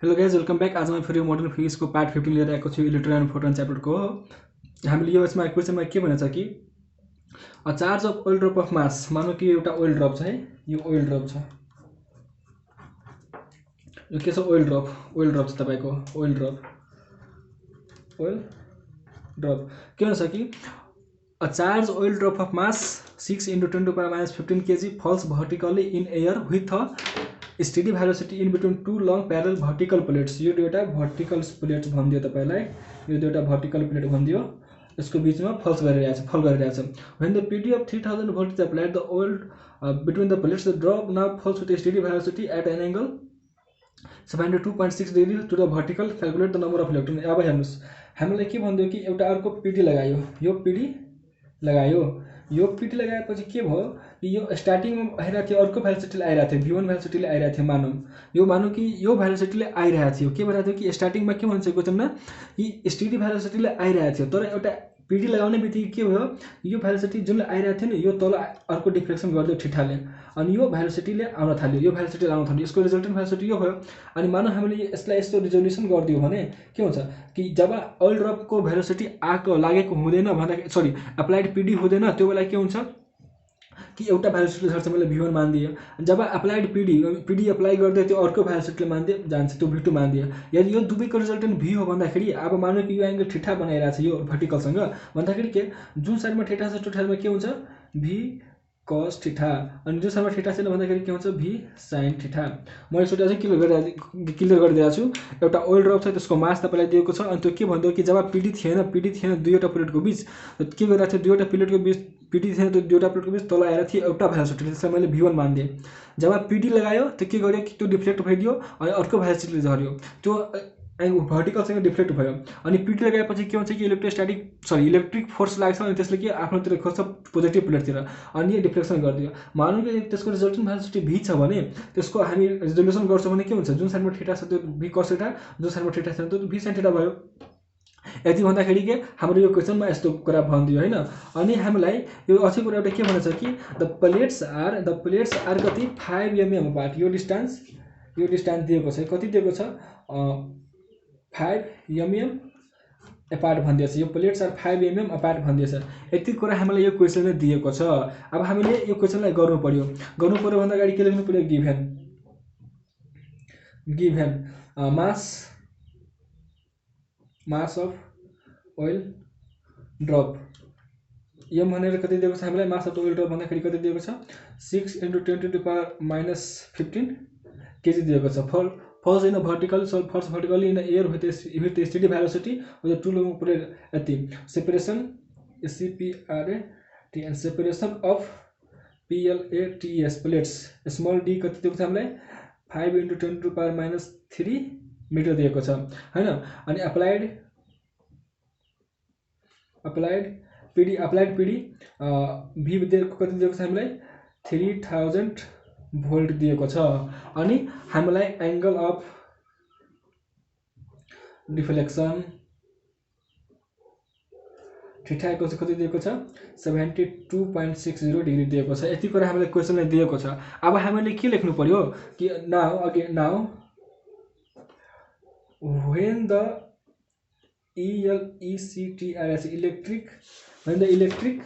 Hello guys welcome back. आज म फेरि मोडर्न फिजिक्सको पार्ट 15 लिएर आएको छु। इलेक्ट्रोन एन्ड फोटोन च्याप्टरको हो। हामीले यो यसमा क्वेसनमा के भनेछ कि a charge of oil drop of मास, मानौँ कि एउटा ओइल ड्रप छ है, यो ओइल ड्रप छ, यो के छ ओइल ड्रप छ तपाईको ओइल ड्रप के भन्छ कि a charge oil drop of mass 6 × 10⁻15 kg falls vertically in air with a steady velocity in between two long parallel vertical plates. यो दुईवटा भर्टिकल प्लेट्स भनिदियो तपाईँलाई, यो दुईवटा भर्टिकल प्लेट भनिदियो, यसको बिचमा फल गरिरहेछ। व्हेन द पिडी of 3000 volt is applied the oil between the plates, the drop now falls with a steady velocity at an angle 72.6 degree to the vertical. Calculate the number of electron। अब हेर्नुस्, हामीलाई के भन्दियो कि एउटा अर्को पिडी लगायो, यो पिडी लगाएपछि के भयो कि यो स्टार्टिङमा आइरहेको थियो, अर्को भेलोसिटीले आइरहेको थियो, v1 भेलोसिटीले आइरहेको थियो। मानौँ कि यो भेलोसिटीले आइरहेको थियो, के भइरहेको थियो कि स्टार्टिङमा के भन्छ क्वेसनमा कि स्टेडी भेलोसिटीले आइरहेको थियो, तर एउटा पिडी लगाउने बित्तिकै के भयो, यो भेलोसिटी जुनले आइरहेको थियो नि, यो तल अर्को डिफ्लेक्सन गरिदियो ठिठाले, अनि यो भेलोसिटीले आउन थाल्यो, यसको रिजल्टेन्ट भेलोसिटी यो भयो। अनि मानौँ हामीले यसलाई यस्तो रिजोल्युसन गरिदियो भने के हुन्छ कि जब ओइल ड्रपको भेलोसिटी लागेको हुँदैन भन्दाखेरि, सरी एप्लाइड पिडी हुँदैन, त्यो बेला के हुन्छ कि एउटा भेलोसिटीले झर्छ, मैले v1 मानिदिएँ। जब एप्लाइड पिडी एप्लाई गर्दै त्यो अर्को भेलोसिटीले मानिदिए जान्छ, त्यो v2 मानिदिए। यदि यो दुवैको रिजल्टेन्ट v हो भन्दाखेरि, अब मानौँ कि यो एङ्गल ठिठा बनाइरहेको छ यो भर्टिकलसँग, भन्दाखेरि के जुन साइडमा ठिठा छ त्यो साइडमा के हुन्छ v cos थीटा, अनि जुन साइडमा थीटा छैन भन्दाखेरि के हुन्छ v sin थीटा। म यसो चाहिँ क्लियर गरिदिएको छु। एउटा ओइल ड्रप छ, त्यसको मास तपाईँलाई दिएको छ, अनि त्यो के भन्यो कि जब पिडी थिएन दुईवटा प्लेटको बिच, के गरिरहेको थियो, दुईवटा प्लेटको बिच पिडी थिएन, त्यो दुईवटा प्लेटको बिच तल आएर थियो एउटा भेलोसिटी, त्यसलाई मैले v1 मानिदिएँ। जब पिडी लगायो त्यो के गर्यो कि त्यो डिफ्लेक्ट भइदियो अनि अर्को भेलोसिटीले झर्यो, त्यो भर्टिकलसँग डिफ्लेक्ट भयो। अनि पिडी लगाएपछि के हुन्छ कि इलेक्ट्रिक फोर्स लाग्छ, अनि त्यसले के आफ्नोतिर खोज्छ पोजिटिभ प्लेटतिर, अनि यो डिफ्लेक्सन गरिदियो। मानौँ कि त्यसको रिजल्टेन्ट भेलोसिटी v छ भने त्यसको हामी रिजोल्युसन गर्छौँ भने के हुन्छ, जुन साइडमा थीटा छ त्यो v cos थीटा, जुन साइडमा थीटा छैन त्यो v sin थीटा भयो। यति भन्दाखेरि के हाम्रो यो क्वेसनमा यस्तो कुरा भनिदियो होइन। अनि हामीलाई यो अच्छी कुरा एउटा के भनेछ कि द प्लेट्स आर कति 5 mm अपार्ट। यो डिस्टेन्स दिएको छ, कति दिएको छ 5 mm अपार्ट भनिदिएछ। यो प्लेट्स आर 5 mm अपार्ट भनिदिएछ। यति कुरा हामीलाई यो क्वेसनले दिएको छ। अब हामीले यो क्वेसनलाई गर्नु पर्यो भन्दा अगाडि के लेख्नु पर्यो, given mass of oil drop m भनेर कति दिएको छ हामीलाई, मास अफ ओइल ड्रप भन्दाखेरि कति दिएको छ 6 × 10⁻15 kg दिएको छ। Falls in vertically in air with steady velocity with two long plates. यति separation CPRAT and separation of PLATS plates small D कति दिएको छ हामीलाई 5 × 10⁻³ मिटर दिएको छ हैन। अनि अप्लाइड पिडी भी दिएको कति दिएको छ हामीलाई 3000 भोल्ट दिएको छ। अनि हामीलाई एंगल अफ डिफ्लेक्सन थीटा को कति दिएको छ 72.60 डिग्री दिएको छ। यति कुरा हामीलाई क्वेसनले दिएको छ। अब हामीले के लेख्नु पर्यो कि now when the electric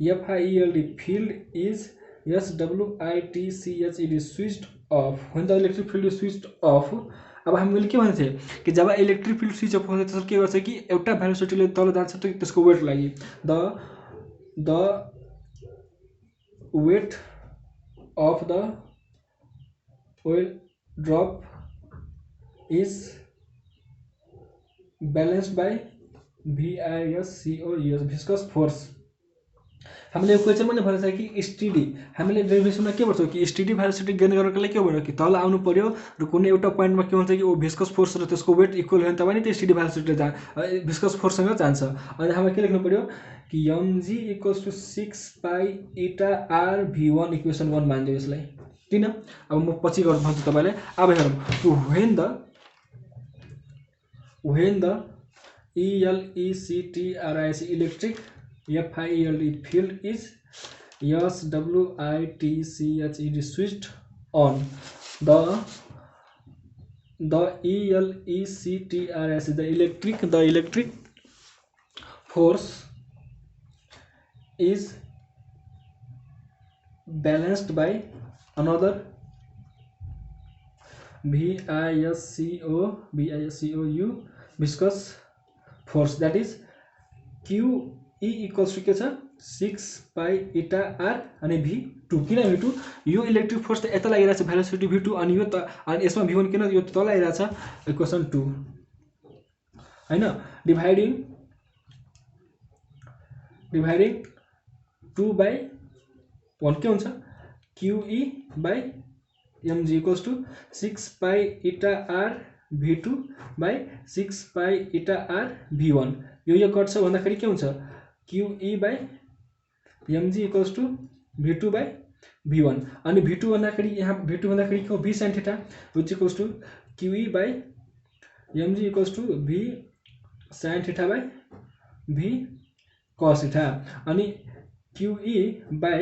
FIELD field is SWITCHED switched off, when the electric field is switched off। अब हामीले के भन्छ कि जब इलेक्ट्रिक फिल्ड स्विच अफ हुन्छ त्यसले के गर्छ कि एउटा भेलोसिटीले तल जान्छ, त्यसको वेट लागि the weight of the oil drop is balanced by VISCOS viscous force. हामीले यो क्वेसनमा नै भनेछ कि स्टेडी, हामीले डेरिभेसनमा के गर्छौँ कि स्टेडी भेलोसिटी गेन गर्नको लागि के भन्यो कि तल आउनु पर्यो र कुनै एउटा पोइन्टमा के हुन्छ कि ओ विस्कस फोर्स र त्यसको वेट इक्वल भयो भने त्यो स्टेडी भेलोसिटीले विस्कस फोर्ससँग जान्छ। अनि हामीले के लेख्नु पर्यो कि mg = 6π∗r v1 इक्वेसन 1 मान्दियो यसलाई, किन अब म पछि गर्छु भन्छु तपाईलाई। अब हेरौँ when the electric FIELD field is SWITCHED switched on, the the electrictrs is the electric force is balanced by another viscou viscous force, that is QE equals to के छ 6 पाई eta r अनि v2 किन v2 यो electric force त यता लागिरहेछ velocity v2 अनि यो त अनि यसमा v1 किन यो तल आइरहेछ इक्वेसन 2 हैन डिवाइडिङ 2 by 1 के हुन्छ QE by mg equals to 6 pi eta r v2 by 6 pi eta r v1 यो कट्छ भन्दाखेरि के हुन्छ QE by mg equals to v2 by v1 अनि v2 भन्दाखेरि यहाँ v2 भन्दाखेरि के हो v sin theta which equals to QE by mg equals to v sin theta by v cos theta अनि QE by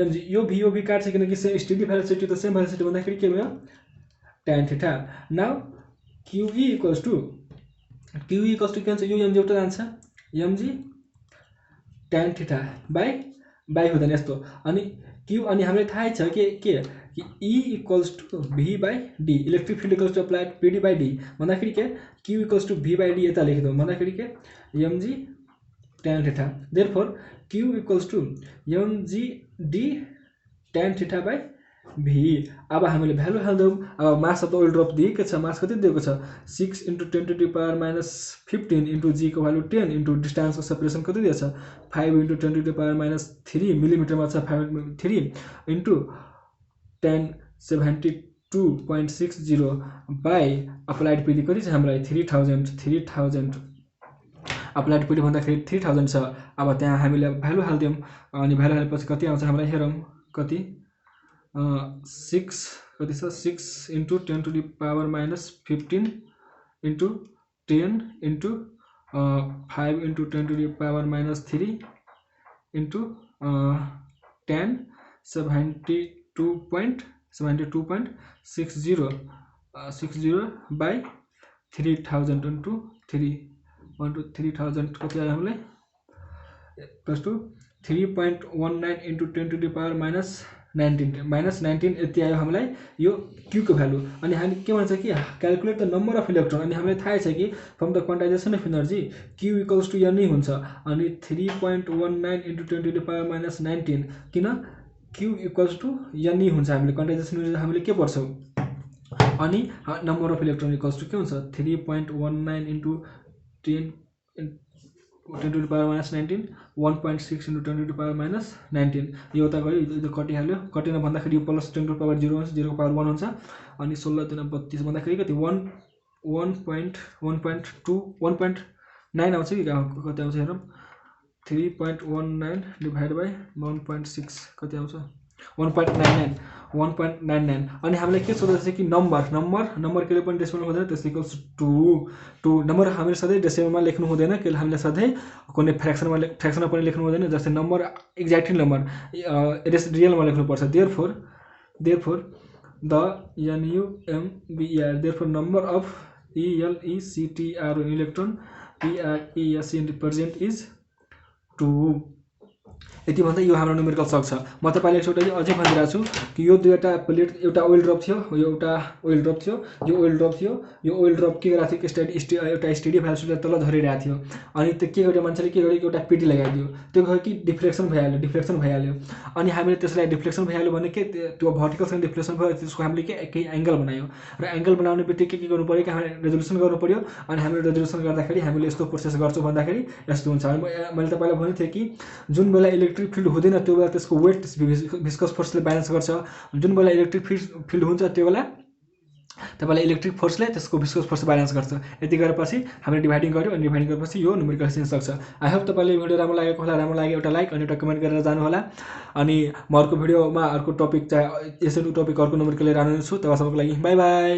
mg यो v काट्छ किनकि स्टेडी भेलोसिटी त सेम भेलोसिटी भन्दाखेरि के भयो tan theta now QE equals to के हुन्छ यो mg उता जान्छ mg tan theta by हुँदैन यस्तो अनि q अनि हामीलाई थाहै छ कि E equals to v by d electric field equals to applied pd by d भन्दाखेरि के q equals to v by d यता लेखिदिउँ भन्दाखेरि के mg tan theta therefore q equals to mg d tan theta by v अब हामीले value हाल्दौं अब mass of the oil drop दिएको छ मास कति दिएको छ 6 × 10 to the power -15 * g को भ्यालु 10 * डिस्टेन्स को सेपरेसन कति दिएको छ 5 × 10 to the power -3 मिलिमिटर मा छ 3 * 1072.60 बाइ अप्लाइड पीडी कति छ हामीलाई 3000 अप्लाइड पीडी भन्दाखेरि 3000 छ अब त्यहाँ हामीले भ्यालु हाल्दियौं अनि भ्यालु हालेपछि कति आउँछ हामीलाई हेरौं कति 6 कति छ 6 × 10 to the power -15 * 10 * 5 × 10 to the power -3 * 10 72.60 by 3000 into 3 3000 कति आयो हामीलाई plus two 3.19 * 10 to the power -19 यति आयो हामीलाई यो q को भ्यालु अनि हामी के भन्छ कि calculate the number of electron अनि हामीलाई थाहै छ कि from the quantization of energy q equals to n हुन्छ अनि 3.19 * 10 to the power -19 किन q इक्वल्स टु n हुन्छ हामीले क्वान्टाइजेसन हामीले के पढ्छौं अनि number of electron equals to के हुन्छ 3.19 * 10 to the power -19 1.6 * 10 to the power -19 यो त गयो यो कटिहाल्यो कटिन भन्दाखेरि यो प्लस 10 to the power 0 हुन्छ 0 को पावर 1 हुन्छ अनि 16 3 32 भन्दाखेरि कति 1.9 आउँछ कि कति आउँछ हेरौं 3.19 डिवाइड बाइ 1.6 कति आउँछ 1.99 अनि हामीलाई के सोध्दैछ कि नम्बर केले पनि डेसिमल हुँदैन त्यस इक्वल्स टु नम्बर हामीले सधैं डेसिमलमा लेख्नु हुँदैन कि हामीले सधैं कुनै फ्र्याक्सनमा पनि लेख्नु हुँदैन जस्तै नम्बर एक्ज्याक्टली नम्बर रियलमा लेख्नु पर्छ therefore the therefore number of electron present is 2 यति भन्दा यो हाम्रो न्युमेरिकल सक्छ म तपाईलाई एकचोटि अझै भनिरहेको छु कि यो दुईटा प्लेट एउटा ओइल ड्रप थियो यो एउटा ओइल ड्रप थियो यो ओइल ड्रप के गरेको थियो एउटा स्टेडी भेलोसिटी तल झरिरहेको थियो अनि त्यो के गर्यो मान्छेले के गर्यो एउटा पीडी लगाइदियो त्यो गयो कि डिफ्लेक्सन भइहाल्यो अनि हामीले त्यसलाई डिफ्लेक्सन भइहाल्यो भने के त्यो भर्टिकल सँग डिफ्लेक्सन भयो त्यसको हामीले के एंगल बनायो र एंगल बनाउने बित्तिकै के गर्नु पर्यो कि हामीले रेजोल्युसन गर्नु पर्यो अनि हामीले रेजोल्युसन गर्दाखेरि हामीले यस्तो प्रोसेस गर्छौं भन्दाखेरि यस्तो हुन्छ मैले तपाईलाई भनेको थिए कि जुन बेला इलेक्ट्रिक फिल्ड हुँदैन त्यो बेला त्यसको वेट विस्कस फोर्सले ब्यालेन्स गर्छ जुन बेला इलेक्ट्रिक फिल्ड हुन्छ त्यो बेला तपाईलाई इलेक्ट्रिक फोर्सले त्यसको विस्कस फोर्स ब्यालेन्स गर्छ यति गरेपछि हामीले डिवाइडिङ गर्यो अनि डिवाइडिङ गरेपछि यो न्युमेरिकल सेन्स सक्छ आई होप तपाईलाई भिडियो राम्रो लागेको होला राम्रो लाग्यो एउटा लाइक अनि एउटा कमेन्ट गरेर जानु होला अनि म अर्को भिडियोमा अर्को टपिक चाहिँ यसै टपिक अर्को न्युमेरिकल लिएर आउनेछु तबसम्मको लागि बाइ बाइ।